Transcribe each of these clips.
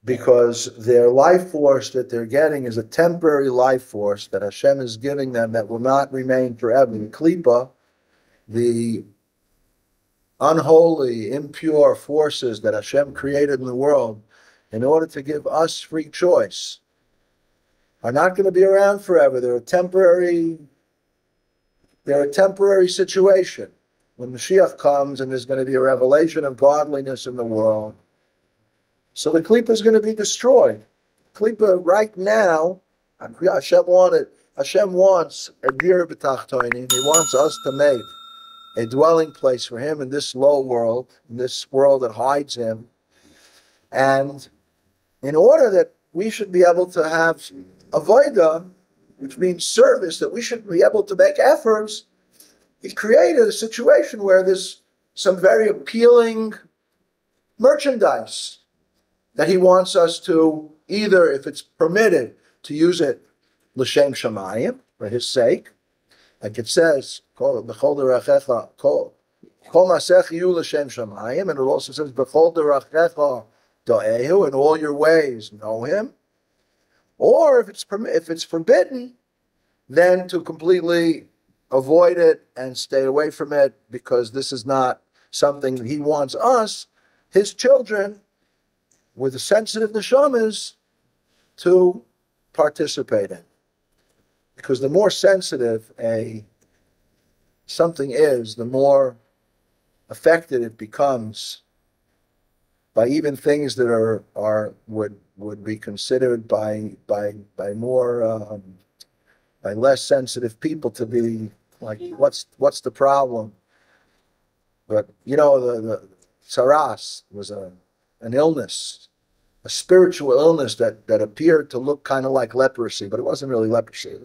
because their life force that they're getting is a temporary life force that Hashem is giving them that will not remain forever. The klipa, the unholy, impure forces that Hashem created in the world in order to give us free choice, are not going to be around forever. They're a temporary situation. When Mashiach comes and there's going to be a revelation of godliness in the world, so the klipa is going to be destroyed. Klipa right now, Hashem wants a bir b'tachtonim. He wants us to make a dwelling place for him in this low world, in this world that hides him. And in order that we should be able to have avodah, which means service, that we should be able to make efforts, he created a situation where there's some very appealing merchandise that he wants us to, either, if it's permitted, to use it l'shem shamayim, for his sake, like it says, kol derachecha, kol masech yu l'shem shamayim, and it also says, b'chol derachecha do'ehu, in all your ways know him. Or if it's forbidden, then to completely avoid it and stay away from it, because this is not something that he wants us, his children, with the sensitive neshamas, to participate in. Because the more sensitive something is, the more affected it becomes by even things that would be considered by less sensitive people to be like, what's the problem? But the saras was an illness, a spiritual illness that appeared to look kind of like leprosy, but it wasn't really leprosy. It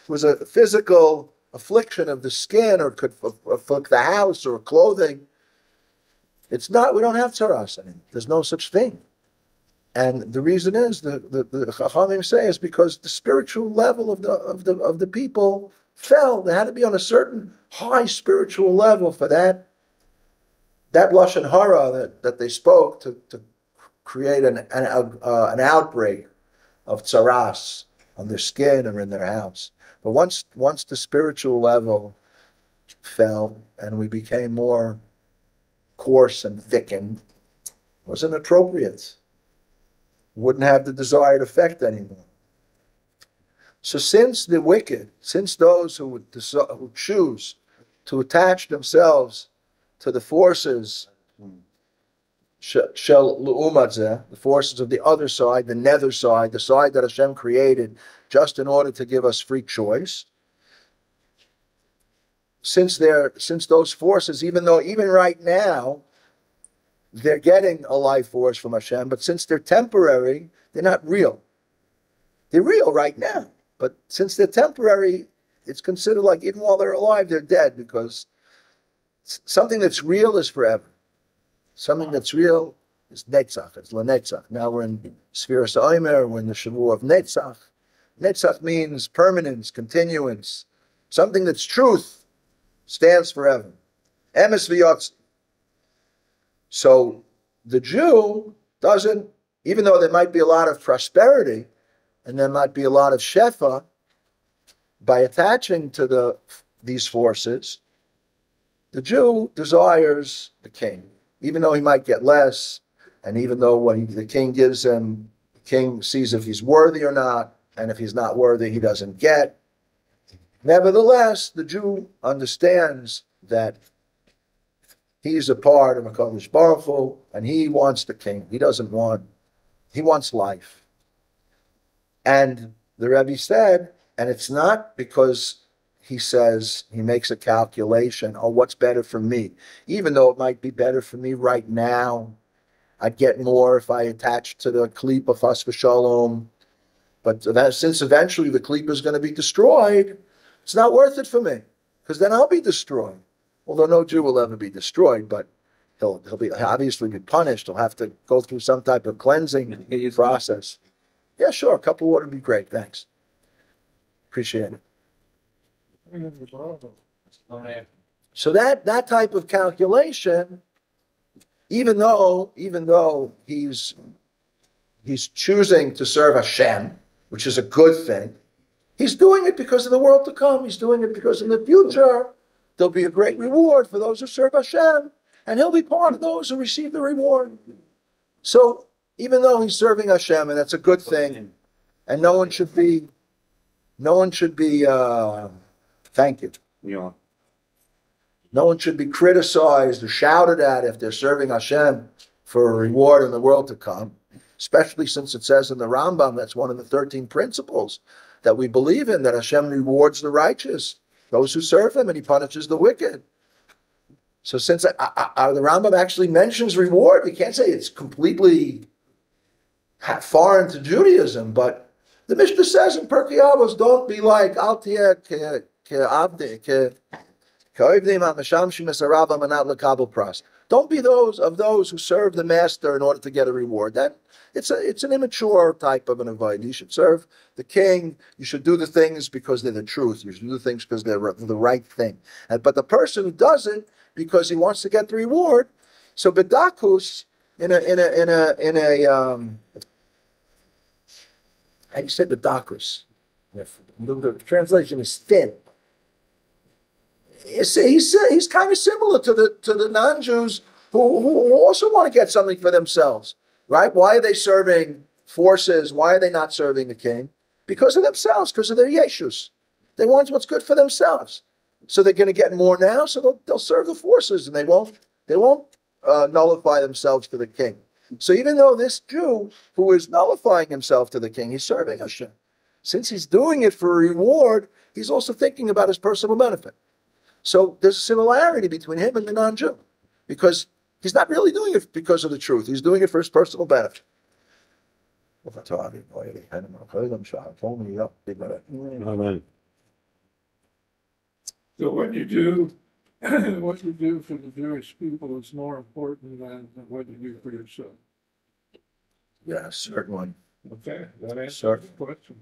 was a physical affliction of the skin, or it could afflict the house or clothing. It's not, we don't have tzaras anymore. There's no such thing. And the reason is, the Chachamim say, is because the spiritual level of the people fell. They had to be on a certain high spiritual level for that lashon hara that they spoke to create an outbreak of tzaras on their skin or in their house. But once the spiritual level fell and we became more coarse and thickened, it wasn't appropriate. Wouldn't have the desired effect anymore. So since the wicked, since those who choose to attach themselves to the forces, shel l'umatzeh, the forces of the other side, the nether side, the side that Hashem created just in order to give us free choice, since those forces, even right now, they're getting a life force from Hashem, but since they're temporary, they're not real. They're real right now, but since they're temporary, it's considered like even while they're alive, they're dead, because something that's real is forever. Something that's real is netzach, it's lenetzach. Now we're in Sfiras Omer, we're in the Shavuot of netzach. Netzach means permanence, continuance. Something that's truth stands forever. Emes v'yotzi. So the Jew doesn't, even though there might be a lot of prosperity and there might be a lot of shefa, by attaching to these forces, the Jew desires the king, even though he might get less, and even though what the king gives him, the king sees if he's worthy or not, and if he's not worthy, he doesn't get. Nevertheless, the Jew understands that he's a part of HaKadosh Baruch Hu, and he wants the king. He wants life. And the Rebbe said, and it's not because he says, he makes a calculation, what's better for me? Even though it might be better for me right now, I'd get more if I attach to the klipa chas v'shalom. But since eventually the klipa is going to be destroyed, it's not worth it for me, because then I'll be destroyed. Although no Jew will ever be destroyed, but he'll obviously be punished. He'll have to go through some type of cleansing process. Yeah, sure. A cup of water would be great. Thanks. Appreciate it. So that type of calculation, even though he's he's choosing to serve Hashem, which is a good thing. He's doing it because of the world to come. He's doing it because in the future, there'll be a great reward for those who serve Hashem, and he'll be part of those who receive the reward. So even though he's serving Hashem, and that's a good thing, and no one should be, thank you. Yeah. No one should be criticized or shouted at if they're serving Hashem for a reward in the world to come, especially since it says in the Rambam, that's one of the 13 principles that we believe in, that Hashem rewards the righteous, those who serve him, and he punishes the wicked. So since the Rambam actually mentions reward, we can't say it's completely foreign to Judaism, but the Mishnah says in Pirkei Avos, don't be like, Al tiyeh don't be those who serve the master in order to get a reward. That it's an immature type of an avoid. You should serve the king. You should do the things because they're the truth. You should do the things because they're the right thing. But the person who does it because he wants to get the reward. So bedakus how you said bedakus? The translation is thin. He's kind of similar to the non-Jews who also want to get something for themselves, right? Why are they serving forces? Why are they not serving the king? Because of themselves, because of their yeshus. They want what's good for themselves. So they're going to get more now, so they'll serve the forces, and they won't nullify themselves to the king. So even though this Jew who is nullifying himself to the king, he's serving Hashem. Since he's doing it for a reward, he's also thinking about his personal benefit. So there's a similarity between him and the non-Jew, because he's not really doing it because of the truth. He's doing it for his personal benefit. Amen. So what you do for the Jewish people is more important than what you do for yourself. Yeah, certainly. Okay, that answers Sure. the question.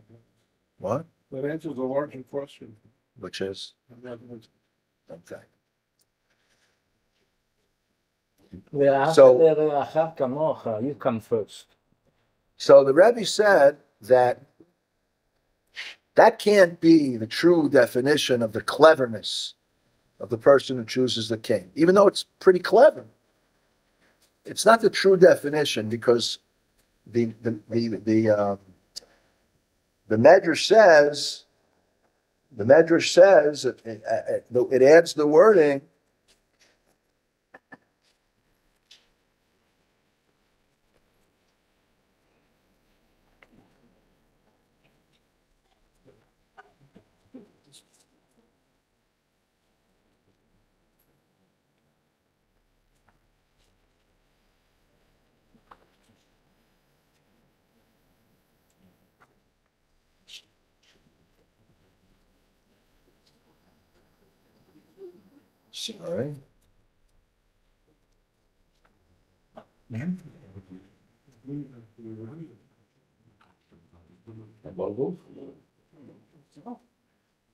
What? That answers a larger question. Which is? Okay. So, you come first. So the Rebbe said that can't be the true definition of the cleverness of the person who chooses the king, even though it's pretty clever. It's not the true definition, because the Midrash says it adds the wording. Sorry.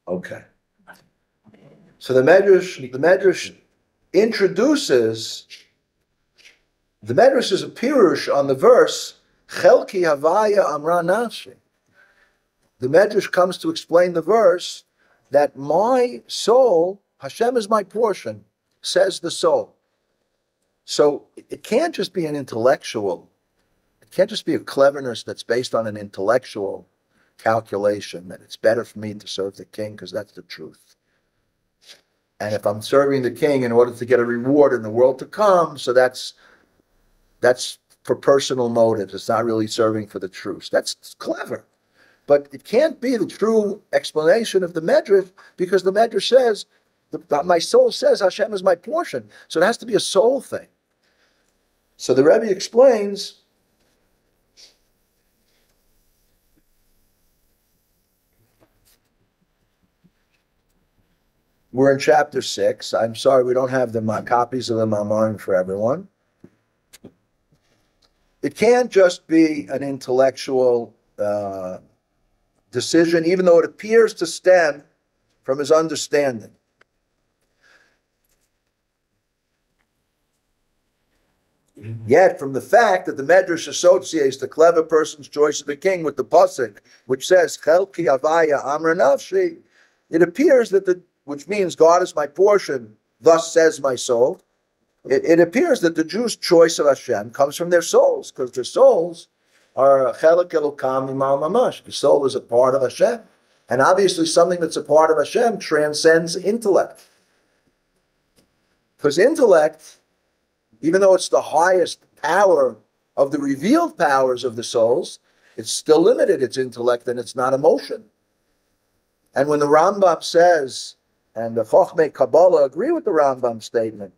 Okay. So the Midrash introduces, the Midrash is a pirush on the verse, Chelki Havaya Amra Nafshi. The Midrash comes to explain the verse that my soul, Hashem is my portion, says the soul. So it can't just be an intellectual, it can't just be a cleverness that's based on an intellectual calculation that it's better for me to serve the king because that's the truth. And if I'm serving the king in order to get a reward in the world to come, so that's for personal motives. It's not really serving for the truth. That's clever. But it can't be the true explanation of the Midrash, because the Midrash says, my soul says Hashem is my portion. So it has to be a soul thing. So the Rebbe explains, we're in chapter 6. I'm sorry we don't have copies of them online for everyone. It can't just be an intellectual decision, even though it appears to stem from his understanding. Yet, from the fact that the Midrash associates the clever person's choice of the king with the pasuk, which says "Chelki Avaya Amra Nafshi," it appears that which means God is my portion, thus says my soul. It appears that the Jews' choice of Hashem comes from their souls, because their souls are Chelek Elokam Imal Mamash. The soul is a part of Hashem, and obviously something that's a part of Hashem transcends intellect, because intellect, even though it's the highest power of the revealed powers of the souls, it's still limited, its intellect, and it's not emotion. And when the Rambam says, and the Chochmei Kabbalah agree with the Rambam statement,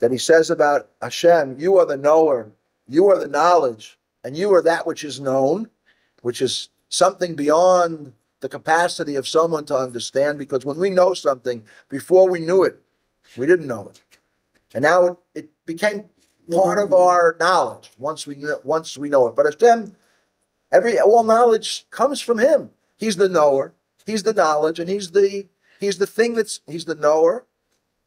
that he says about Hashem, you are the knower, you are the knowledge, and you are that which is known, which is something beyond the capacity of someone to understand, because when we know something, before we knew it, we didn't know it. And now it became part of our knowledge once we know it. But Hashem, all knowledge comes from Him. He's the knower, He's the knowledge, and He's the thing He's the knower.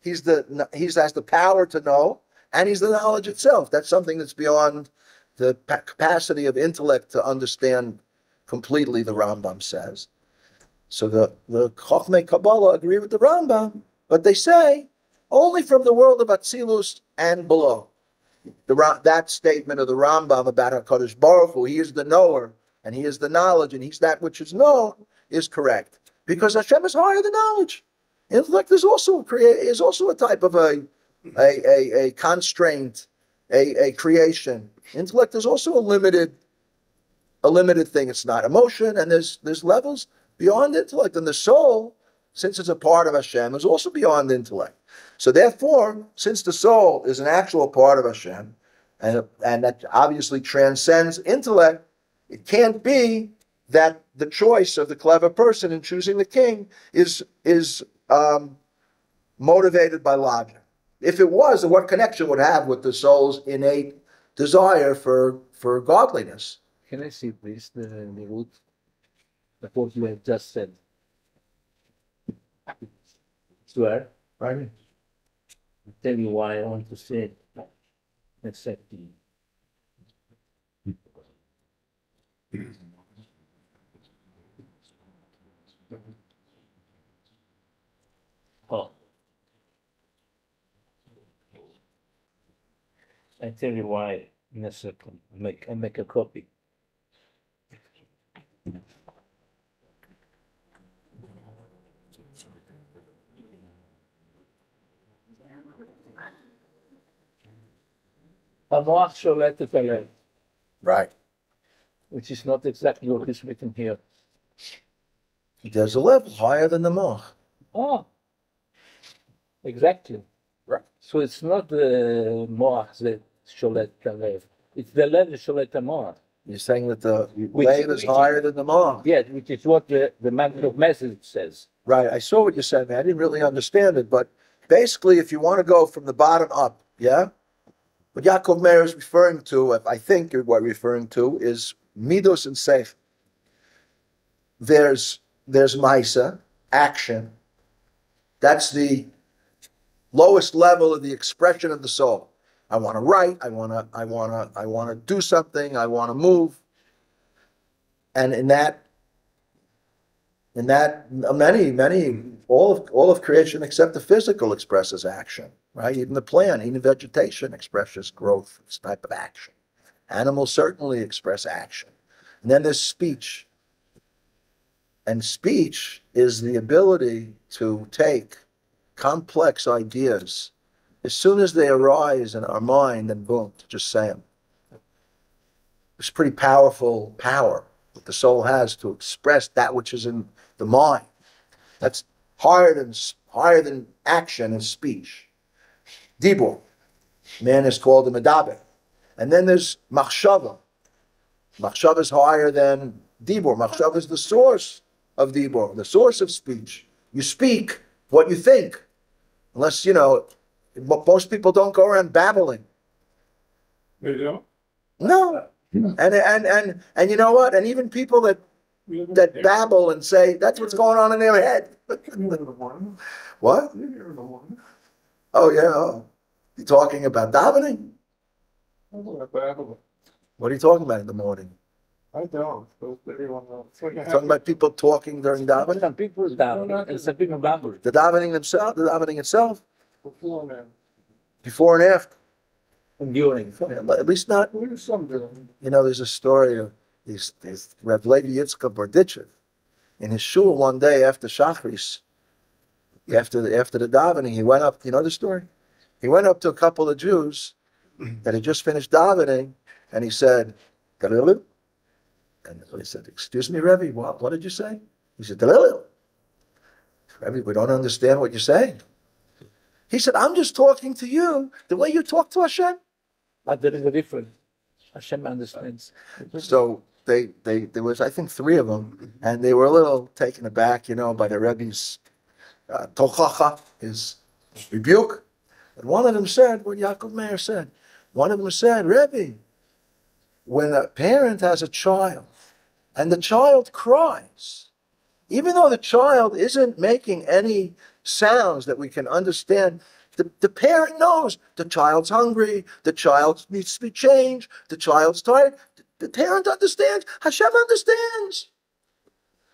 He has the power to know, and He's the knowledge itself. That's something that's beyond the capacity of intellect to understand completely, the Rambam says. So the Chochmei Kabbalah agree with the Rambam, but they say only from the world of Atzilus and below. That statement of the Rambam about HaKadosh Baruch Hu, He is the knower, and He is the knowledge, and He's that which is known, is correct. Because Hashem is higher than knowledge. Intellect is also a type of a constraint, a creation. Intellect is also a limited thing. It's not emotion, and there's levels beyond intellect. And the soul, since it's a part of Hashem, is also beyond intellect. So therefore, since the soul is an actual part of Hashem, and that obviously transcends intellect, it can't be that the choice of the clever person in choosing the king is motivated by logic. If it was, then what connection would it have with the soul's innate desire for godliness? Can I see, please, the root of what you have just said? Swear. Right. I'll tell you why I want to say it. Except oh. I tell you why in a second. I make a copy. המוח שולט את הלב. Right. Which is not exactly what is written here. There's a level higher than the moch. Oh, exactly. Right. So it's not the moach that sholet halev. It's the lev that sholet moach. You're saying that the lev is higher than the moch. Yeah, which is what the matter of message says. Right. I saw what you said, man. I didn't really understand it, but basically, if you want to go from the bottom up, yeah, what Yaakov Meir is referring to, I think what referring to, is midos and seif. There's maisa, action. That's the lowest level of the expression of the soul. I want to write. I want to do something. I want to move. And in that, all of creation except the physical expresses action, right? Even the plant, even vegetation expresses growth, this type of action. Animals certainly express action. And then there's speech. And speech is the ability to take complex ideas, as soon as they arise in our mind, then boom, to just say them. It's pretty powerful power that the soul has to express that which is in the mind. That's higher than action and speech. Dibur, man is called a medaber. And then there's machshava. Machshava is higher than dibur. Machshava is the source of dibur, the source of speech. You speak what you think. Unless, most people don't go around babbling. They don't? No. And you know what? And even people that babble and say, that's what's going on in their head. What? Oh, yeah. Oh. You talking about davening? I don't know Babylon. What are you talking about in the morning? I don't, but everyone else. It's like Talking about people talking during davening? Some people daven, and some people babble. The davening themselves, the davening itself, before now. before and after. And during. At least not. There's some doing. You know, there's a story of these Rabbi Yitzchak Berditchev in his shul one day after Shachris, after the davening, he went up. You know the story? He went up to a couple of Jews that had just finished davening, and he said, "Dalilil." And he said, "Excuse me, Rebbe, what did you say?" He said, "Dalilil." Rebbe, we don't understand what you're saying. He said, "I'm just talking to you the way you talk to Hashem." But there is a difference. Hashem understands. So there was, I think, three of them, and they were a little taken aback, by the Rebbe's tochacha, his rebuke. And one of them said what Yaakov Meir said. One of them said, "Rebbe, when a parent has a child and the child cries, even though the child isn't making any sounds that we can understand, the parent knows the child's hungry, the child needs to be changed, the child's tired. The parent understands. Hashem understands."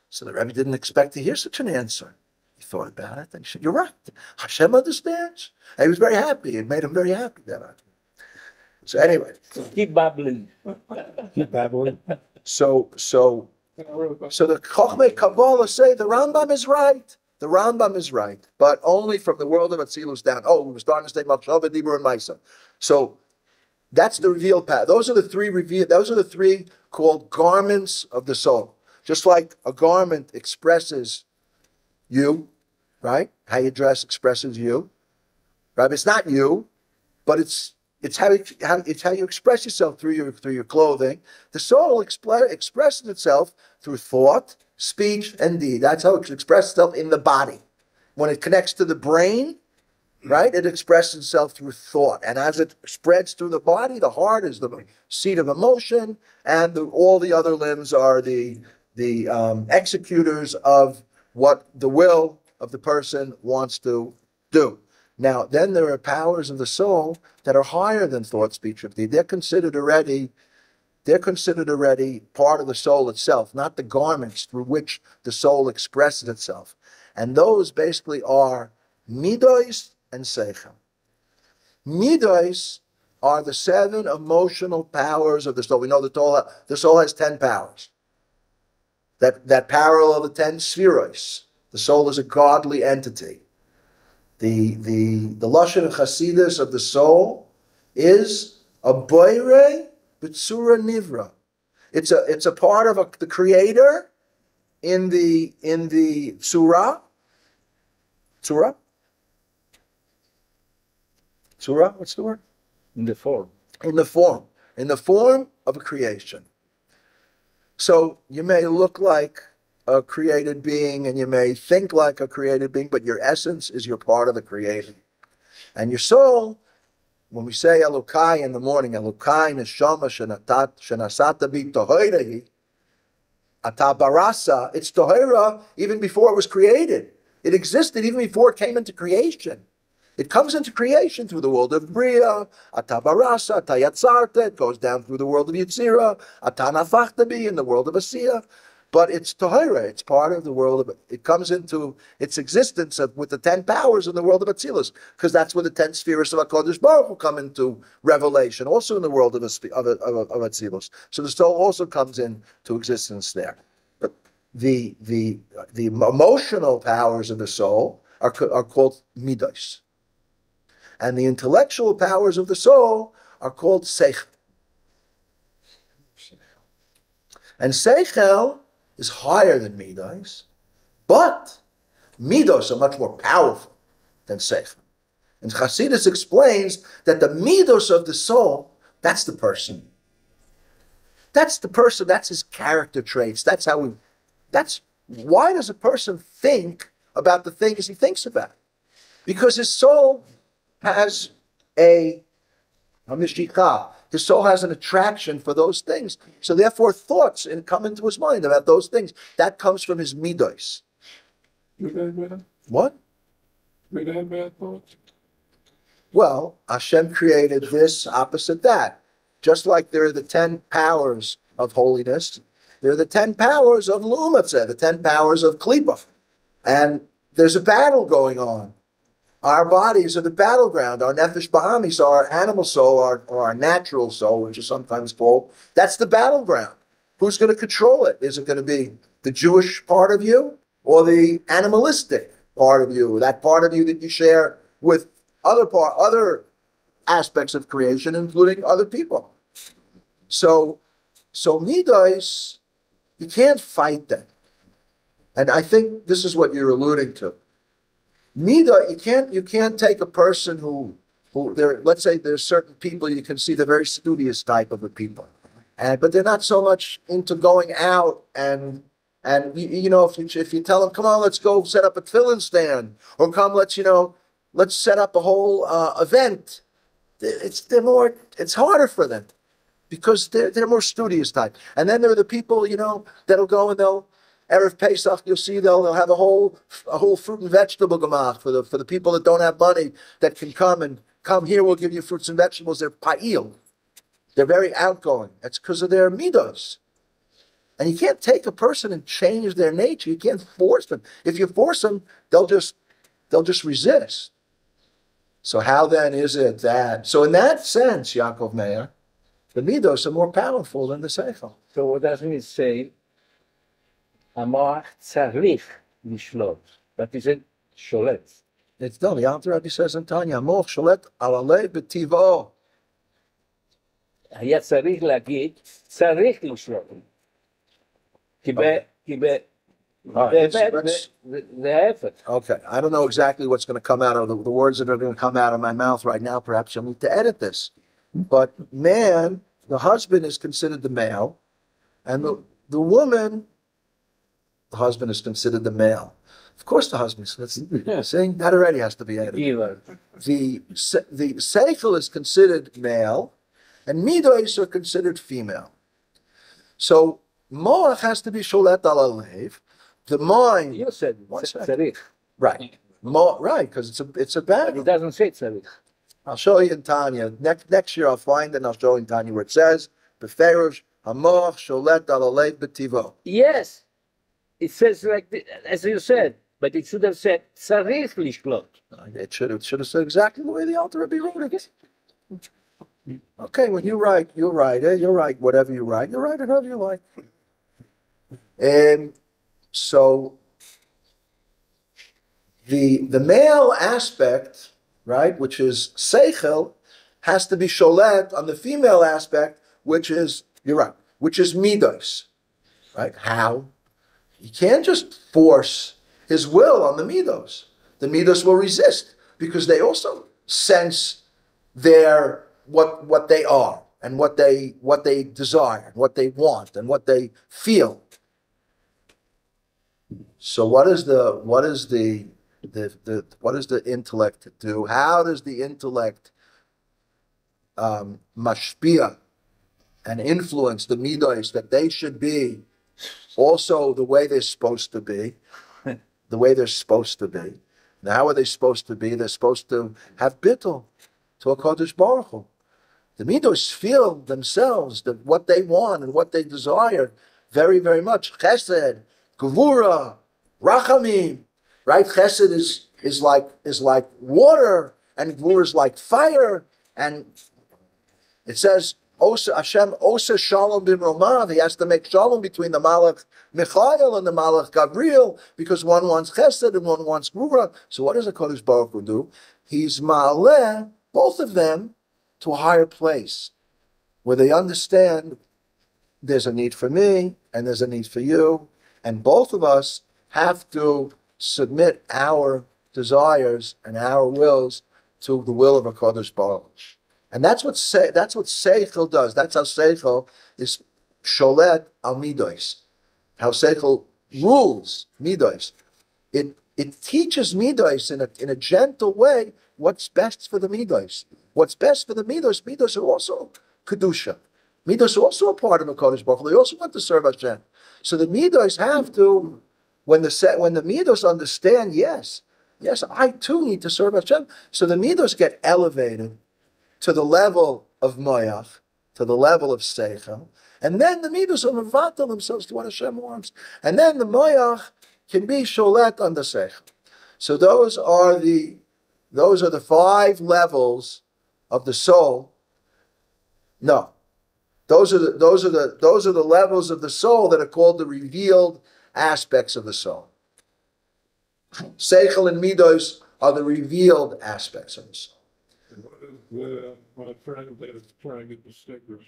So the Rebbe didn't expect to hear such an answer. He thought about it and he said, "You're right. Hashem understands." And he was very happy. It made him very happy that. So anyway. Keep babbling. Keep babbling. So the Chochmei Kabbalah say the Rambam is right. The Rambam is right, but only from the world of Atzilus down. Oh, we were starting to say Machshava, Dibur, and Maisa. So that's the revealed path. Those are the three called garments of the soul. Just like a garment expresses you, right? How you dress expresses you, right? It's not you, but it's how you express yourself through your clothing. The soul expresses itself through thought, speech, and deed. That's how it expresses itself in the body. When it connects to the brain, right, it expresses itself through thought. And as it spreads through the body, the heart is the seat of emotion, and all the other limbs are the executors of what the will of the person wants to do. Now, then there are powers of the soul that are higher than thought, speech, or deed. They're considered already part of the soul itself, not the garments through which the soul expresses itself. And those basically are midos and seichel. Midos are the 7 emotional powers of the soul. We know the soul has 10 powers. That parallel of the 10 spheros. The soul is a godly entity. The lashon of Hasidus of the soul is a boire b'tzura nivra. It's a part of the Creator in the tzura. Tzura? Tzura? What's the word? In the form. In the form of a creation. So you may look like a created being and you may think like a created being, but your essence is your part of the creation. And your soul, when we say Elokai in the morning, Elokai neshama shenasata bi tohirahi, ata barasa, it's tohira even before it was created. It existed even before it came into creation. It comes into creation through the world of Bria, ata barasa, ata yatzarta, it goes down through the world of Yitzira, ata nafachtabi in the world of Asiya. But it's Tahira, it's part of the world of it. It comes into its existence with the 10 powers in the world of Atzilus, because that's where the 10 spheres of HaKadosh Baruch Hu come into revelation, also in the world of Atzilus. So the soul also comes into existence there. But the emotional powers of the soul are called midos. And the intellectual powers of the soul are called seichel. And seichel is higher than midos, but midos are much more powerful than seichel. And Chassidus explains that the midos of the soul, that's the person. That's the person, that's his character traits. Why does a person think about the things he thinks about? Because his soul has a mishikah. His soul has an attraction for those things. So therefore thoughts come into his mind about those things. That comes from his midos. Good and bad? What? Good and bad thoughts? Well, Hashem created this opposite that. Just like there are the 10 powers of holiness, there are the 10 powers of Lumatzeh, the 10 powers of Klipa. And there's a battle going on. Our bodies are the battleground. Our nefesh bahamis, our animal soul, or our natural soul, which is sometimes called, that's the battleground. Who's going to control it? Is it going to be the Jewish part of you or the animalistic part of you, that part of you that you share with other aspects of creation, including other people? So midos, you can't fight them. And I think this is what you're alluding to. Midah, you can't take a person who let's say there's certain people you can see the very studious type of the people, but they're not so much into going out and if you tell them, come on, let's go set up a tefillin stand, or come, let's set up a whole event. It's harder for them because they're more studious type. And then there are the people that'll go and they'll Erev Pesach, you'll see they'll have a whole fruit and vegetable gemach for the people that don't have money, that can come here, we'll give you fruits and vegetables. They're pa'il. They're very outgoing. That's because of their midos. And you can't take a person and change their nature. You can't force them. If you force them, they'll just resist. So how then is it that? So in that sense, Yaakov Meir, the midos are more powerful than the seichel. So what does it say? Amach tzarich lishlot, but he said sholet. It's done. The Alter Rebbe says in Tanya, Moch sholet al alev b'tivo. היה צריך להגיד, צריך לשלוט. כי באמת, זה ההפך. Okay, I don't know exactly what's going to come out of the words that are going to come out of my mouth right now. Perhaps you'll need to edit this. But man, the husband is considered the male, and the woman, the husband is considered the male. Of course, the husband is saying that already has to be edited. The seichel is considered male, and midos are considered female. So moach has to be sholet al alev. The mind. You said tzarich. Right. Right, because it's a battle. It doesn't say tzarich. I'll show you in Tanya. Next year I'll find it and I'll show you in Tanya where it says, Beferish hamoach sholet al alev b'tivo. Yes. It says like this, as you said, but it should have said tzarich lishlot. It should have said exactly the way the Alter Rebbe wrote it. Okay, when you write, you write it. You write whatever you write. You write it however you like. And so the male aspect, right, which is seichel, has to be sholet on the female aspect, which is, you're right, which is midos. Right? How? You can't just force his will on the midos. The midos will resist because they also sense their what they are and what they desire, and what they want, and what they feel. So what is the intellect do? How does the intellect mashpia and influence the midos that they should be also the way they're supposed to be? The way they're supposed to be. Now, how are they supposed to be? They're supposed to have bittul to a Kodesh Baruch Hu. The midos feel themselves that what they want and what they desire very, very much. Chesed, gevura, rachamim, right? Chesed is like water, and gevura is like fire. And it says, Hashem osa shalom b'mromav. He has to make shalom between the Malach Michael and the Malach Gabriel, because one wants chesed and one wants gevura. So what does the Kodesh Baruch Hu do? He's ma'aleh both of them to a higher place, where they understand there's a need for me and there's a need for you, and both of us have to submit our desires and our wills to the will of a Kodesh Baruch Hu. And that's what seichel does. That's how seichel is sholet al midos. How seichel rules midos. It teaches midos in a gentle way what's best for the midos. What's best for the midos are also kedusha. Midos are also a part of the Kodesh Baruch Hu. They also want to serve Hashem. So the midos have to, when the midos understand, yes, I too need to serve Hashem. So the midos get elevated to the level of moyach, to the level of Seichel. And then the Midas will mevatel themselves to what Hashem wants. And then the Moyach can be sholet on the Seichel. So those are the 5 levels of the soul. No. Those are the levels of the soul that are called the revealed aspects of the soul. Seichel and Midos are the revealed aspects of the soul. My friend is trying to get the stickers.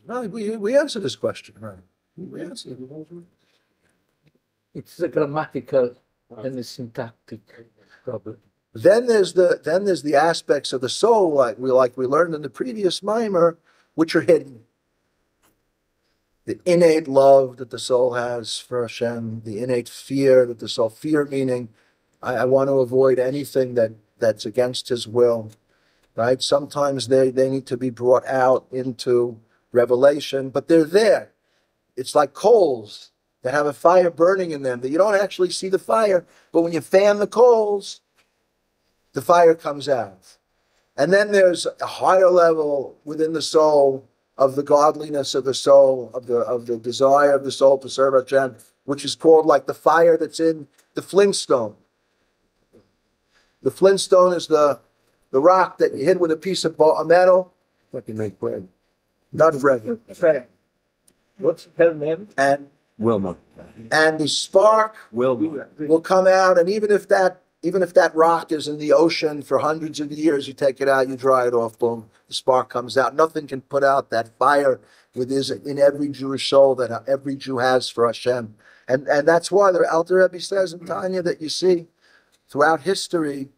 No, we answered this question, right? We answered it. It's a grammatical and a syntactic problem. Then there's the aspects of the soul, like we learned in the previous mimer, which are hidden. The innate love that the soul has for Hashem, the innate fear that the soul fear, meaning I want to avoid anything that's against His will. Right? Sometimes they need to be brought out into revelation, but they're there. It's like coals that have a fire burning in them, that you don't actually see the fire, but when you fan the coals, the fire comes out. And then there's a higher level within the soul of the godliness of the soul, of the desire of the soul to serve Hashem, which is called like the fire that's in the flintstone. The flintstone is the rock that you hit with a piece of metal. What can make bread? Not bread. What's her name? And Wilma. and the spark Wilma. will come out, and even if that rock is in the ocean for hundreds of years, you take it out, you dry it off, boom, the spark comes out. Nothing can put out that fire in every Jewish soul that every Jew has for Hashem. And that's why the Alter Rebbe says in Tanya that you see throughout history,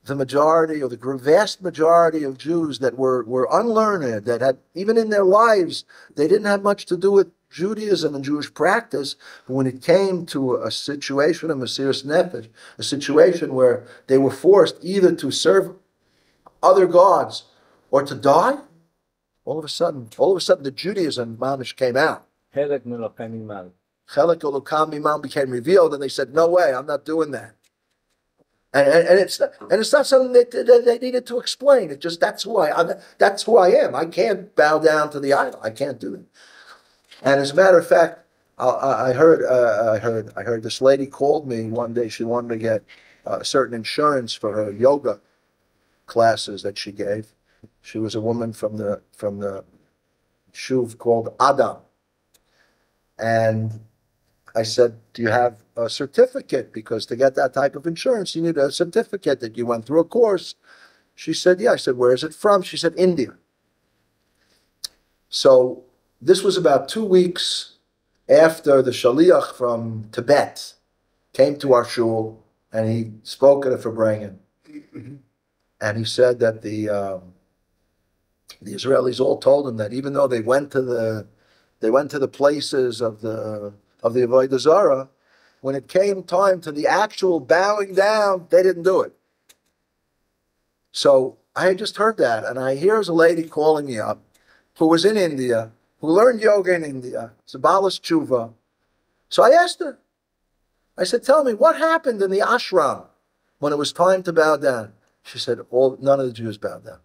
the majority or the vast majority of Jews that were unlearned, that had, even in their lives, they didn't have much to do with Judaism and Jewish practice, but when it came to a situation of Mesiras Nefesh, a situation where they were forced either to serve other gods or to die, all of a sudden the Judaism mamish came out. Chelek Melokam Imal. Chelek Elokam Imam became revealed, and they said, "No way, I'm not doing that." And it's not something that they needed to explain. It just that's who I am. I can't bow down to the idol. I can't do that. And as a matter of fact, I heard this lady called me one day. She wanted to get certain insurance for her yoga classes that she gave. She was a woman from the shuv called Adam, and I said, "Do you have a certificate? Because to get that type of insurance, you need a certificate that you went through a course." She said, "Yeah." I said, "Where is it from?" She said, "India." So this was about 2 weeks after the shaliach from Tibet came to our shul, and he spoke at a Farbrengen. And he said that the Israelis all told him that even though they went to the places of the Avodah Zarah, when it came time to the actual bowing down, they didn't do it. So I had just heard that, and here's a lady calling me up who was in India, who learned yoga in India. It's a Balas Tshuva. So I asked her, I said, "Tell me, what happened in the ashram when it was time to bow down?" She said, none of the Jews bowed down.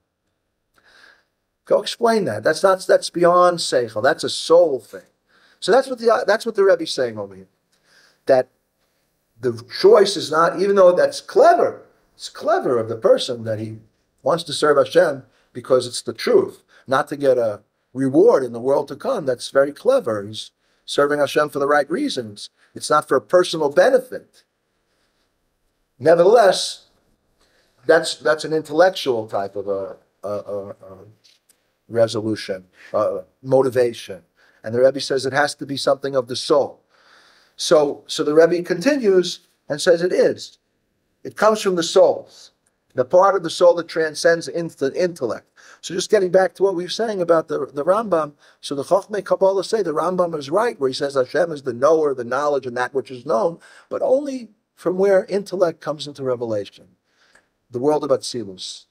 Go explain that. That's beyond seichel. That's a soul thing. So that's what the Rebbe's saying over here. That the choice is not, even though that's clever, it's clever of the person that he wants to serve Hashem because it's the truth, not to get a reward in the world to come. That's very clever. He's serving Hashem for the right reasons. It's not for a personal benefit. Nevertheless, that's an intellectual type of a resolution, motivation. And the Rebbe says it has to be something of the soul. So the Rebbe continues and says it is. It comes from the souls, the part of the soul that transcends into the intellect. So just getting back to what we were saying about the Rambam, so the Chochmei Kabbalah say the Rambam is right, where he says Hashem is the knower, the knowledge, and that which is known, but only from where intellect comes into revelation. The world of Atzilus.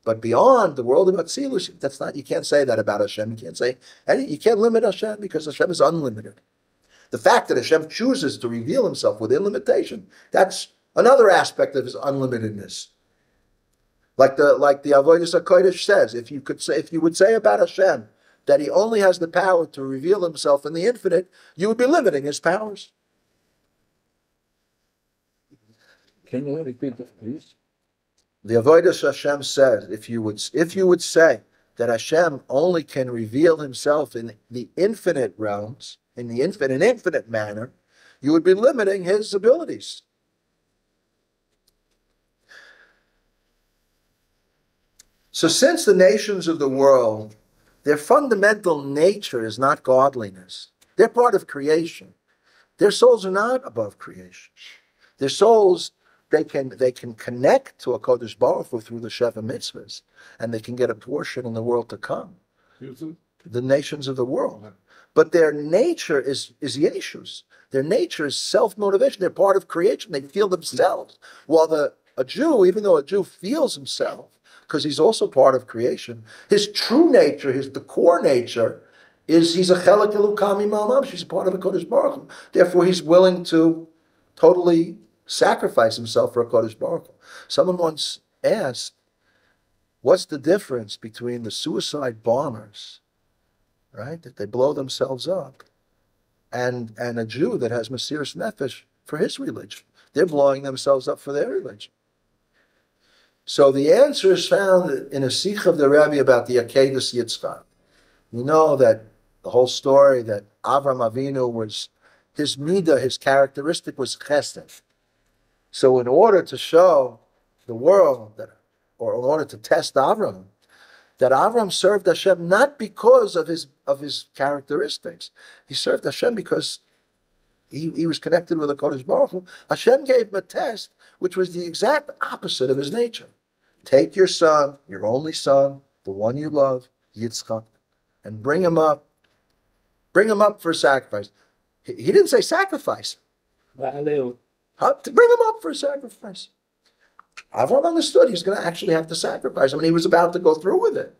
But beyond the world of Atzilus, that's not, you can't say that about Hashem. You can't limit Hashem because Hashem is unlimited. The fact that Hashem chooses to reveal himself within limitation, that's another aspect of his unlimitedness. Like the Avodas HaKodesh says, if you would say about Hashem that he only has the power to reveal himself in the infinite, you would be limiting his powers. Can you repeat that, please? The Avodas Hashem says, if you would say that Hashem only can reveal himself in the infinite realms, in the infinite manner, you would be limiting his abilities. So since the nations of the world, their fundamental nature is not godliness. They're part of creation. Their souls are not above creation. Their souls, they can connect to a Kodesh Baruch Hu through the Sheva Mitzvahs, and they can get a portion in the world to come. The nations of the world. But their nature is Yeshus. Their nature is self-motivation. They're part of creation. They feel themselves. While a Jew, even though a Jew feels himself, because he's also part of creation, his true nature, the core nature, is he's a chelek elukam imam. He's a part of a Kodesh Baruch Hu. Therefore, he's willing to totally sacrifice himself for a Kodesh Baruch Hu. Someone once asked, what's the difference between the suicide bombers, right, that they blow themselves up, and a Jew that has Mesiras Nefesh for his religion? They're blowing themselves up for their religion. So the answer is found in a Sikh of the Rabbi about the Akedas Yitzchak. You know that the whole story that Avram Avinu was, his midah, his characteristic was chesed. So in order to show the world that, or in order to test Avram, that Avram served Hashem not because of his characteristics. He served Hashem because he was connected with the Kodesh Baruch Hu. Hashem gave him a test which was the exact opposite of his nature. Take your son, your only son, the one you love, Yitzchak, and bring him up for sacrifice. He didn't say sacrifice. To bring him up for a sacrifice. Avram understood he was going to actually have to sacrifice him, and he was about to go through with it.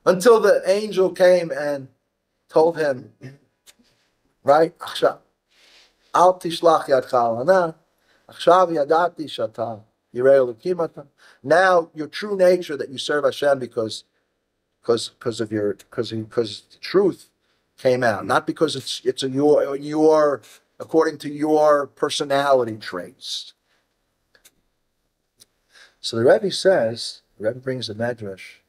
Until the angel came and told him, right? Al tishlach yadcha lana, achshav yadati shata yirei elokim ata. Now your true nature that you serve Hashem because the truth came out, not because it's your according to your personality traits. So the Rebbe brings the Midrash,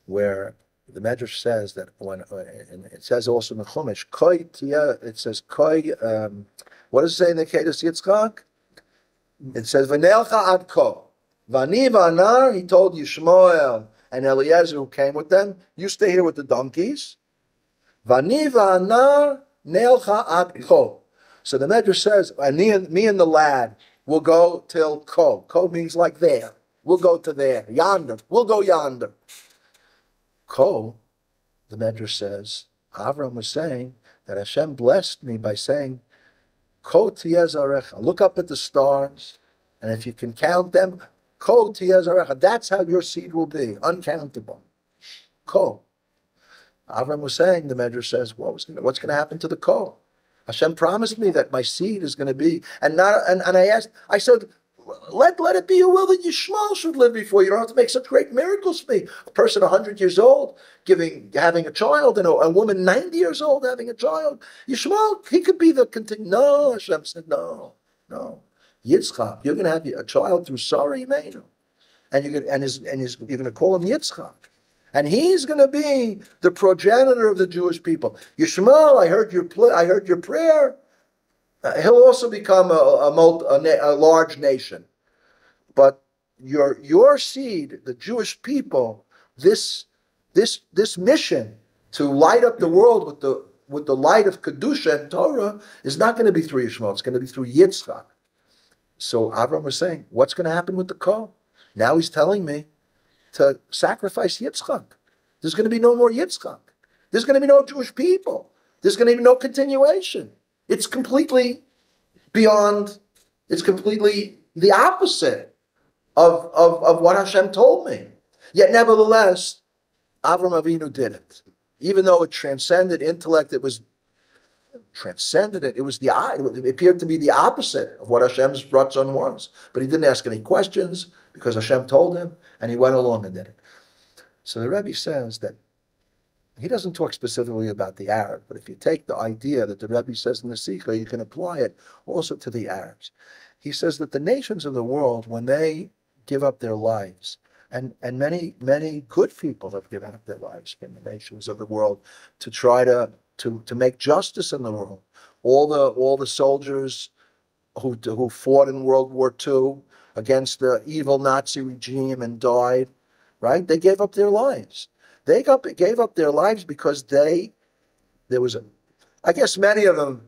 where the Midrash says that and it says also in the Chumash, it says koi. What does it say in the Akedas Yitzchak? It says v'neilcha ad ko v'ani v'anar. He told Shmuel and Eliezer who came with them, you stay here with the donkeys. V'ani v'anar neilcha ad ko. So the Midrash says, and me and the lad will go till ko. Ko means like there. We'll go to there. Yonder. We'll go yonder. Ko, the Midrash says, Avram was saying that Hashem blessed me by saying, Ko tiyeh zarecha. Look up at the stars, and if you can count them, Ko tiyeh zarecha. That's how your seed will be, uncountable. Ko. Avram was saying, the Midrash says, what's going to happen to the Ko? Hashem promised me that my seed is going to be, and I said, let it be your will that Yishmael should live before you. Don't have to make such great miracles for me. A person 100 years old having a child, and a woman 90 years old having a child. Yishmael, he could be the continue. No, Hashem said, no. Yitzchak, you're going to have a child through Sarah Imenu, and you're going to call him Yitzchak. And he's going to be the progenitor of the Jewish people. Yishmael, I heard your prayer. He'll also become a large nation. But your seed, the Jewish people, this mission to light up the world with the light of Kedusha and Torah is not going to be through Yishmael. It's going to be through Yitzchak. So Avram was saying, what's going to happen with the Ko? Now he's telling me to sacrifice Yitzchak. There's going to be no more Yitzchak. There's going to be no Jewish people. There's going to be no continuation. It's completely beyond, it's completely the opposite of what Hashem told me. Yet nevertheless, Avram Avinu did it. Even though it transcended intellect, it was transcended it. It was it appeared to be the opposite of what Hashem's Ratzon was. But he didn't ask any questions because Hashem told him, and he went along and did it. So the Rebbe says that he doesn't talk specifically about the Arab, but if you take the idea that the Rebbe says in the Sikha, you can apply it also to the Arabs. He says that the nations of the world, when they give up their lives, and many good people have given up their lives in the nations of the world to try to make justice in the world. All the soldiers who fought in World War II against the evil Nazi regime and died, right? They gave up their lives. They gave up their lives because I guess many of them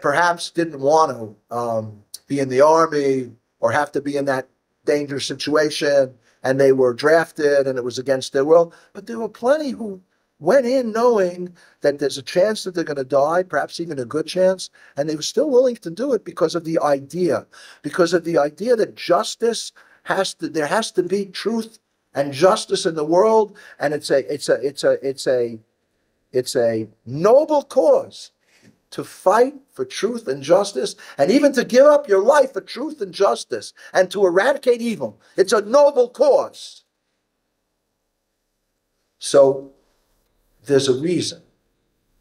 perhaps didn't want to be in the army or have to be in that dangerous situation, and they were drafted and it was against their will. But there were plenty who went in knowing that there's a chance that they're going to die, perhaps even a good chance, and they were still willing to do it because of the idea that justice there has to be truth and justice in the world, and it's a noble cause to fight for truth and justice, and even to give up your life for truth and justice and to eradicate evil. It's a noble cause. So there's a reason.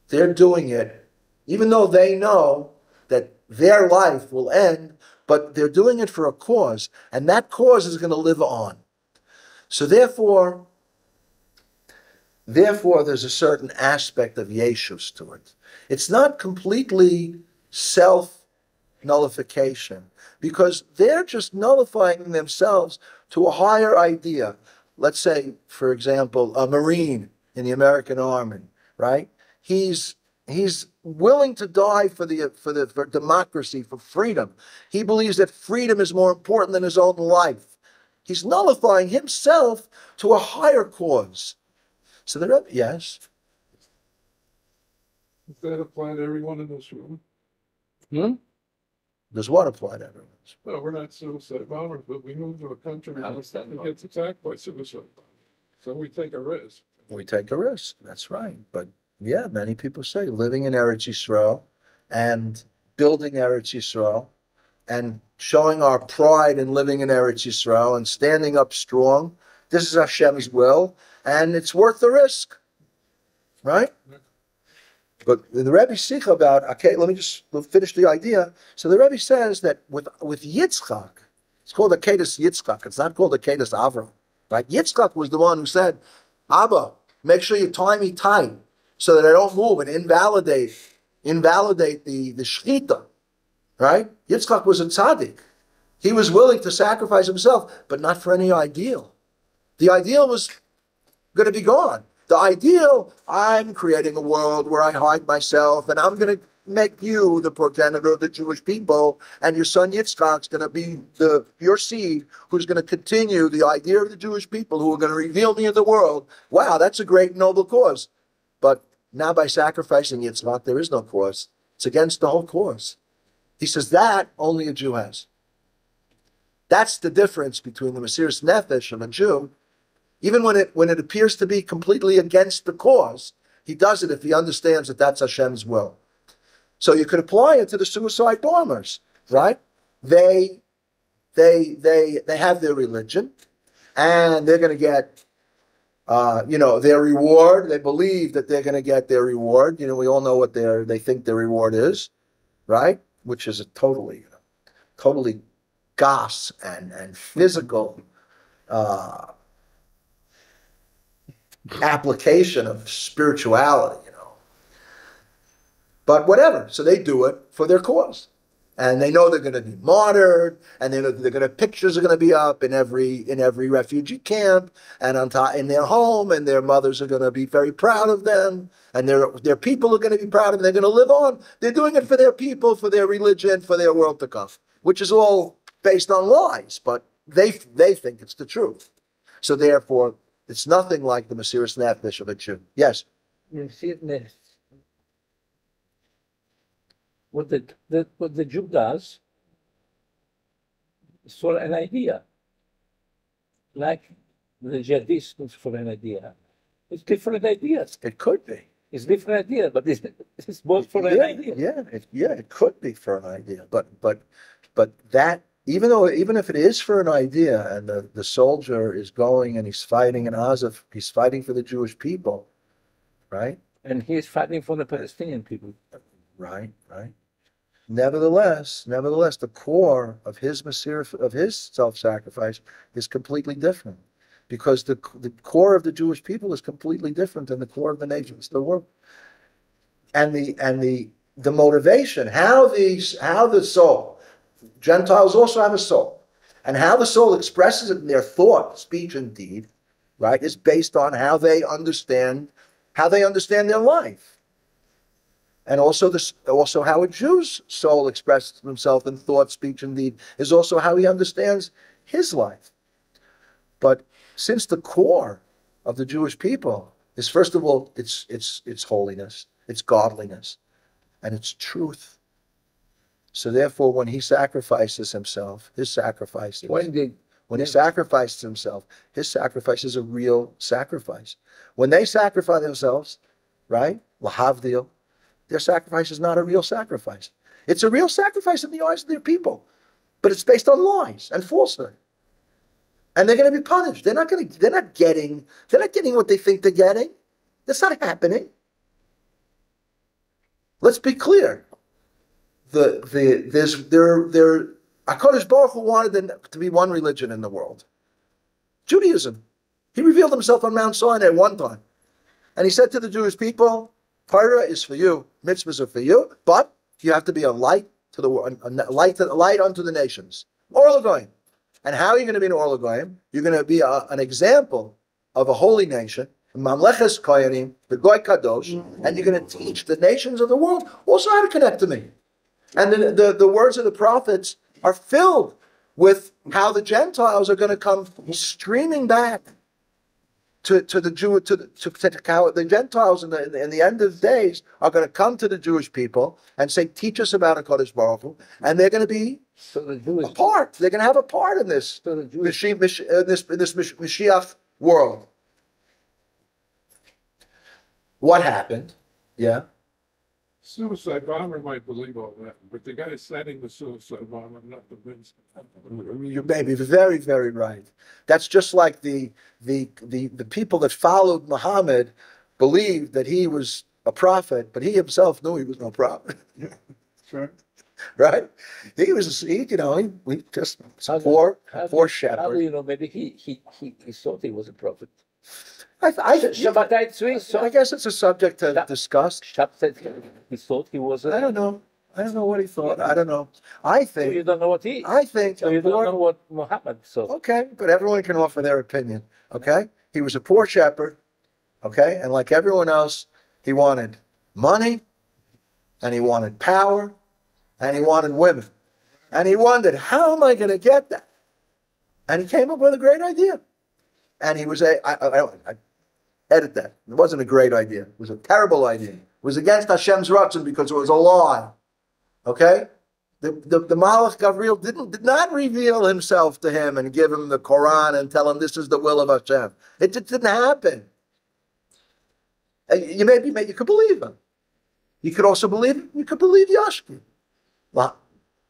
They're doing it, even though they know that their life will end, but they're doing it for a cause, and that cause is going to live on. So therefore, there's a certain aspect of Yeshus to it. It's not completely self-nullification, because they're just nullifying themselves to a higher idea. Let's say, for example, a Marine in the American Army, right? He's willing to die for democracy, for freedom. He believes that freedom is more important than his own life. He's nullifying himself to a higher cause. So the Rebbe, yes. Does that apply to everyone in this room? Does what apply to everyone? No, we're not suicide bombers, but we move to a country that gets attacked by suicide bombers. So we take a risk. We take a risk. That's right. But yeah, many people say living in Eretz Yisrael and building Eretz Yisrael and showing our pride in living in Eretz Yisrael and standing up strong. This is Hashem's will, and it's worth the risk, right? But the Rebbe Sikha about, okay, let me just finish the idea. So the Rebbe says that with Yitzchak, it's called Akedas Yitzchak. It's not called Akedas Avram, right? Yitzchak was the one who said, Abba, make sure you tie me tight so that I don't move and invalidate the shechita, right? Yitzchak was a tzaddik. He was willing to sacrifice himself, but not for any ideal. The ideal was going to be gone. The ideal, I'm creating a world where I hide myself, and I'm going to make you the progenitor of the Jewish people, and your son Yitzchak's going to be your seed who's going to continue the idea of the Jewish people who are going to reveal me in the world. Wow, that's a great noble cause. But now by sacrificing Yitzchak, there is no cause. It's against the whole cause. He says that only a Jew has. That's the difference between the Mesiras Nefesh of a Jew. Even when it appears to be completely against the cause, he does it if he understands that that's Hashem's will. So you could apply it to the suicide bombers, right? They have their religion, and they're going to get, their reward. They believe that they're going to get their reward. We all know what they think their reward is, right? Which is a totally gas and physical application of spirituality, But whatever, so they do it for their cause. And they know they're going to be martyred, and they know pictures are going to be up in every refugee camp and in their home, and their mothers are going to be very proud of them, and their people are going to be proud of them. They're going to live on. They're doing it for their people, for their religion, for their world to come, which is all based on lies, but they think it's the truth. So therefore, it's nothing like the Mesiras Nefesh of a Jew. Yes? Mesiras Nefesh. What the Jew does is for an idea. Like the jihadists for an idea. It's different ideas. It could be. It's different idea, but it's both for an Yeah, idea. it could be for an idea, but that even if it is for an idea, and the soldier is going and he's fighting in Azov, he's fighting for the Jewish people, right? And he is fighting for the Palestinian people. Right. Nevertheless, the core of his self-sacrifice is completely different, because the core of the Jewish people is completely different than the core of the nations of the world. And the motivation, how the soul, Gentiles also have a soul, and how the soul expresses it in their thought, speech, and deed, right, is based on how they understand their life. And also how a Jew's soul expresses himself in thought, speech, and deed is also how he understands his life. But since the core of the Jewish people is, first of all, it's holiness, it's godliness, and it's truth. So therefore, when he sacrifices himself, his sacrifice when he sacrifices himself, his sacrifice is a real sacrifice. When they sacrifice themselves, right, lahavdil, their sacrifice is not a real sacrifice. It's a real sacrifice in the eyes of their people, but it's based on lies and falsehood. And they're going to be punished. They're not getting what they think they're getting. That's not happening. Let's be clear. HaKadosh Baruch Hu wanted there to be one religion in the world. Judaism. He revealed himself on Mount Sinai at one time. And he said to the Jewish people, Torah is for you, mitzvahs are for you, but you have to be a light to the world, a light unto the nations. Or Goyim. And how are you going to be an Or Goyim? You're going to be an example of a holy nation, Mamleches Koyanim, the Goy Kadosh, and you're going to teach the nations of the world also how to connect to me. And the words of the prophets are filled with how the Gentiles are going to come streaming back to the Jew, how the Gentiles in the end of days are going to come to the Jewish people and say, teach us about HaKadosh Baruch Hu, and they're going to be a part. They're going to have a part in this Mashiach world. What happened? Yeah. Suicide bomber might believe all that, but the guy setting the suicide bomber, not the Vince. You may be very, very right. That's just like the people that followed Muhammad believed that he was a prophet, but he himself knew he was no prophet. Sure. Right? He was just poor shepherd. How do you know? Maybe he thought he was a prophet. I guess it's a subject to discuss. Shab said he thought he was I don't know what he thought. I don't know. I think. So you don't know what he. I think. So you don't know what Muhammad thought. Okay, but everyone can offer their opinion. Okay, he was a poor shepherd. Okay, and like everyone else, he wanted money, and he wanted power, and he wanted women, and he wondered, how am I going to get that? And he came up with a great idea, and he was I edit that. It wasn't a great idea. It was a terrible idea. It was against Hashem's ratzon because it was a lie. Okay? The Malach Gabriel did not reveal himself to him and give him the Quran and tell him this is the will of Hashem. It didn't happen. You could believe him. You could also believe Yashki.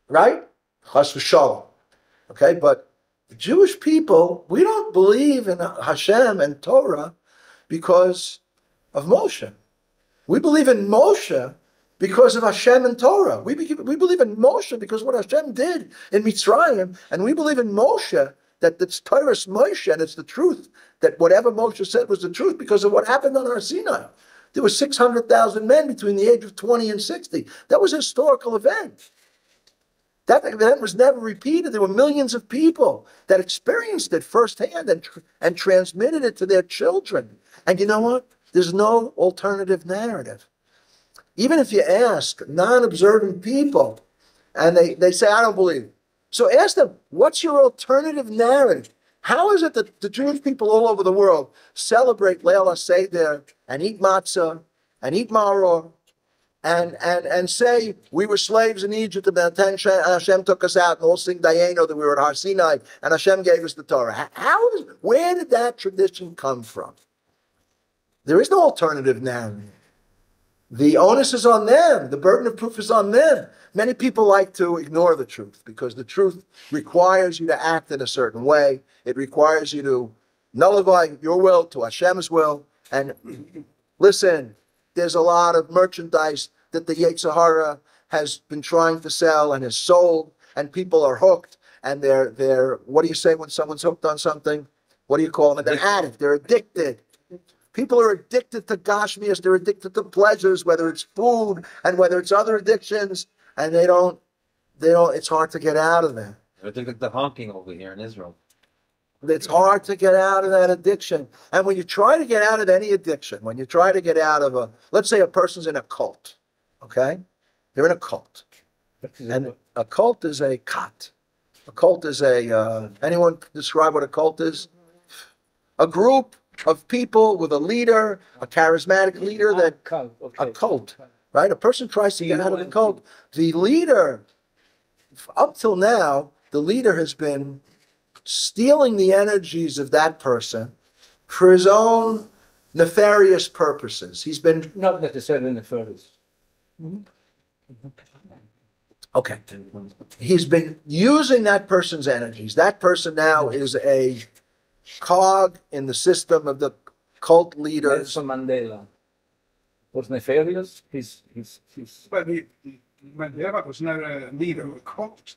Right? Chas v'shalom. Okay? But the Jewish people, we don't believe in Hashem and Torah because of Moshe. We believe in Moshe because of Hashem and Torah. We believe in Moshe because of what Hashem did in Mitzrayim, and we believe in Moshe that it's Torah's Moshe and it's the truth, that whatever Moshe said was the truth because of what happened on Har Sinai. There were 600,000 men between the age of 20 and 60. That was a historical event. That event was never repeated. There were millions of people that experienced it firsthand and transmitted it to their children. And you know what? There's no alternative narrative. Even if you ask non-observant people, and they say, I don't believe. So ask them, what's your alternative narrative? How is it that the Jewish people all over the world celebrate Leil HaSeder and eat matzah and eat maror and say we were slaves in Egypt and then Hashem took us out and all sing Dayeno that we were at Har Sinai and Hashem gave us the Torah? Where did that tradition come from? There is no alternative narrative. the onus is on them. The burden of proof is on them. Many people like to ignore the truth because the truth requires you to act in a certain way. It requires you to nullify your will to Hashem's will. And listen, there's a lot of merchandise that the Yetzer Hara has been trying to sell and has sold, and people are hooked. And they're what do you say when someone's hooked on something? What do you call them? They're an addict. They're addicted. People are addicted to gashmias. They're addicted to pleasures, whether it's food and whether it's other addictions, and they don't. It's hard to get out of that. They're addicted to honking over here in Israel. It's hard to get out of that addiction. And when you try to get out of any addiction, when you try to get out of let's say a person's in a cult, okay? They're in a cult. And a cult is a cot. A cult is anyone describe what a cult is? A group of people with a leader, a charismatic leader a cult, right? A person tries to get out of the cult. The leader, up till now, the leader has been stealing the energies of that person for his own nefarious purposes. He's been... Not necessarily nefarious. Okay. He's been using that person's energies. That person now is a cog in the system of the cult leaders. Nelson Mandela was nefarious. But Mandela was not a leader of a cult.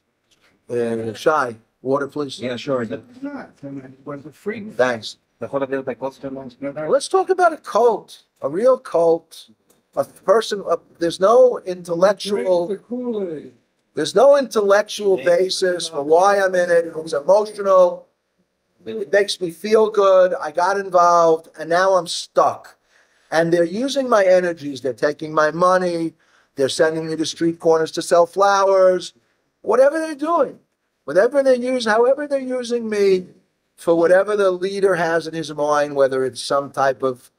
Shy, water, please. Yeah, sure. He was not. I mean, he was a freak. Thanks. Let's Let's talk about a cult, a real cult, a person. There's no Drink intellectual. the Kool-Aid. There's no intellectual basis for why I'm in it. It's emotional. It makes me feel good. I got involved, and now I'm stuck. And they're using my energies. They're taking my money. They're sending me to street corners to sell flowers. Whatever they're doing, whatever they use, however they're using me for whatever the leader has in his mind, whether it's some type of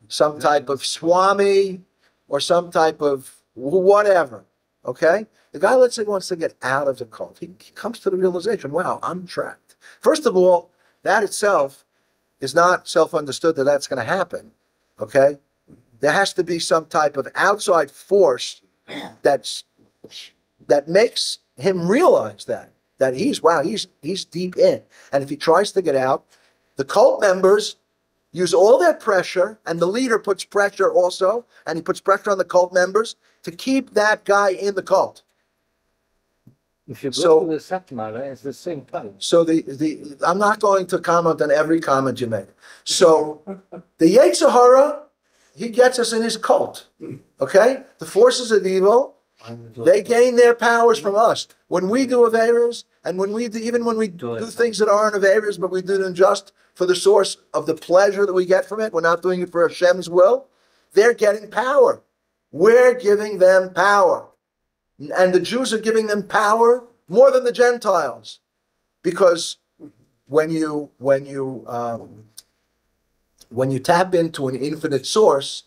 swami or some type of whatever. Okay, the guy, let's say, wants to get out of the cult. He comes to the realization, wow, I'm trapped. First of all, that itself is not self-understood that that's going to happen, okay? There has to be some type of outside force that makes him realize that he's deep in. And if he tries to get out, the cult members use all their pressure, and the leader puts pressure also, and he puts pressure on the cult members to keep that guy in the cult. If you go to the Satmara, it's the same thing. So I'm not going to comment on every comment you make. So the Yetzer Hara, he gets us in his cult. Okay? The forces of evil, they gain their powers from us. When we do Averas, and when we do things that aren't Averas, but we do them just for the source of the pleasure that we get from it, we're not doing it for Hashem's will, they're getting power. We're giving them power. And the Jews are giving them power more than the Gentiles. Because when you tap into an infinite source,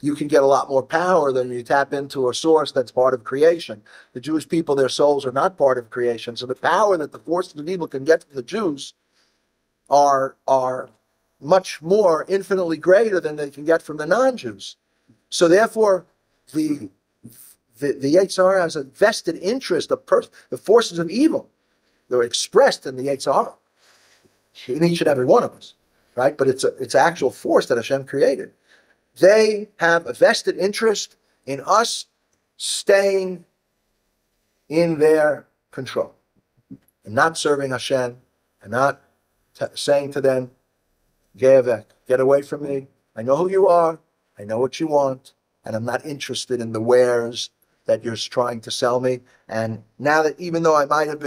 you can get a lot more power than you tap into a source that's part of creation. The Jewish people, their souls are not part of creation. So the power that the forces of evil can get from the Jews are much more infinitely greater than they can get from the non-Jews. So therefore, the Yetzer Hara has a vested interest. The forces of evil, they're expressed in the Yetzer Hara, in each and every one of us, right? But it's actual force that Hashem created. They have a vested interest in us staying in their control and not serving Hashem and not saying to them, "Ge'evek, get away from me. I know who you are. I know what you want. And I'm not interested in the wares that you're trying to sell me." And now that even though I might have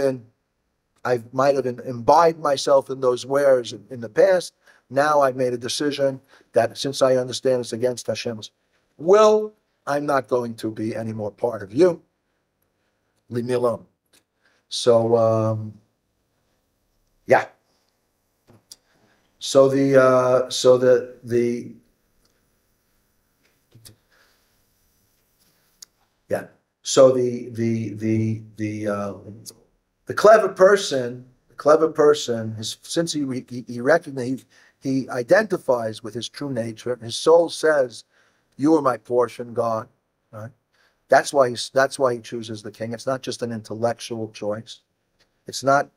imbibed myself in those wares in the past, now I've made a decision that since I understand it's against Hashem's will, I'm not going to be any more part of you. Leave me alone. So, yeah. So the clever person, since he recognizes, he identifies with his true nature. His soul says You are my portion, God. Right? That's why he chooses the king. It's not just an intellectual choice. It's not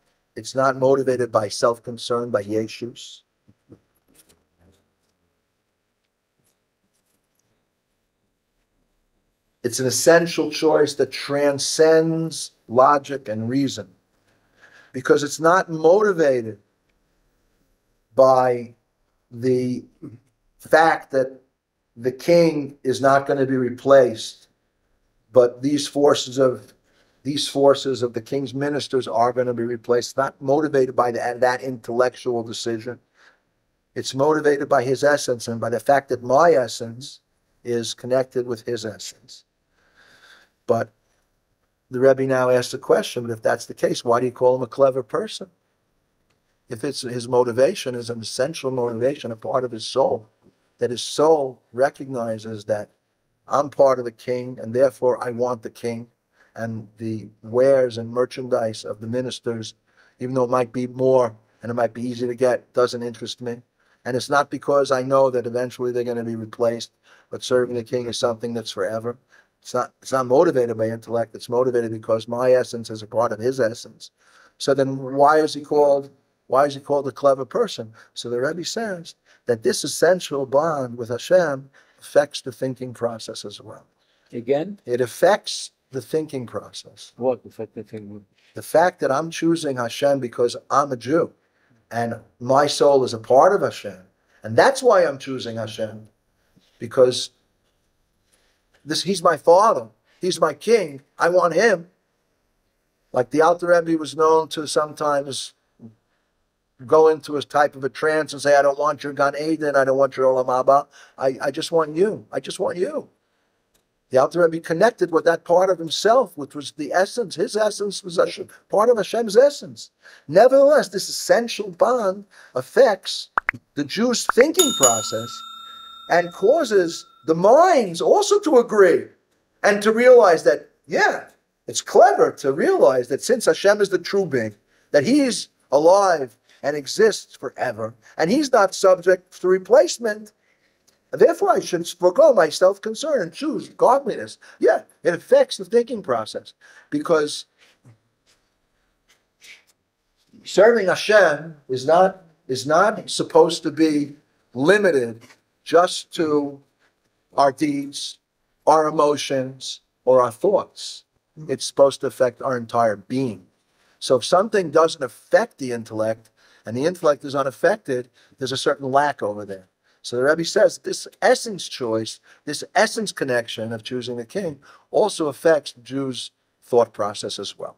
motivated by self-concern, by yeshus. It's an essential choice that transcends logic and reason, because it's not motivated by the fact that the king is not going to be replaced, but these forces of the king's ministers are going to be replaced. It's not motivated by that intellectual decision. It's motivated by his essence and by the fact that my essence is connected with his essence. But the Rebbe now asks the question, but if that's the case, why do you call him a clever person? If it's his motivation is an essential motivation, a part of his soul, that his soul recognizes that I'm part of the king, and therefore I want the king, and the wares and merchandise of the ministers, even though it might be more and it might be easy to get, doesn't interest me. And it's not because I know that eventually they're going to be replaced, but serving the king is something that's forever. It's not motivated by intellect. It's motivated because my essence is a part of his essence. So then why is he called a clever person? So the Rebbe says that this essential bond with Hashem affects the thinking process as well. Again? It affects the thinking process. What affect the thinking? The fact that I'm choosing Hashem because I'm a Jew and my soul is a part of Hashem. And that's why I'm choosing Hashem, because he's my father. He's my king. I want him. Like the Alter Rebbe was known to sometimes go into a type of a trance and say, I don't want your Gan Eden. I don't want your Olam Haba. I just want you. I just want you. The Alter Rebbe connected with that part of himself, which was the essence. His essence was part of Hashem's essence. Nevertheless, this essential bond affects the Jew's thinking process and causes the minds also to agree and to realize that, yeah, it's clever to realize that since Hashem is the true being, that he's alive and exists forever, and he's not subject to replacement, therefore I should forego my self-concern and choose godliness. Yeah, it affects the thinking process, because serving Hashem is not supposed to be limited just to our deeds, our emotions, or our thoughts. It's supposed to affect our entire being. So if something doesn't affect the intellect, and the intellect is unaffected, there's a certain lack over there. So the Rebbe says this essence choice, this essence connection of choosing the king also affects the Jew's thought process as well.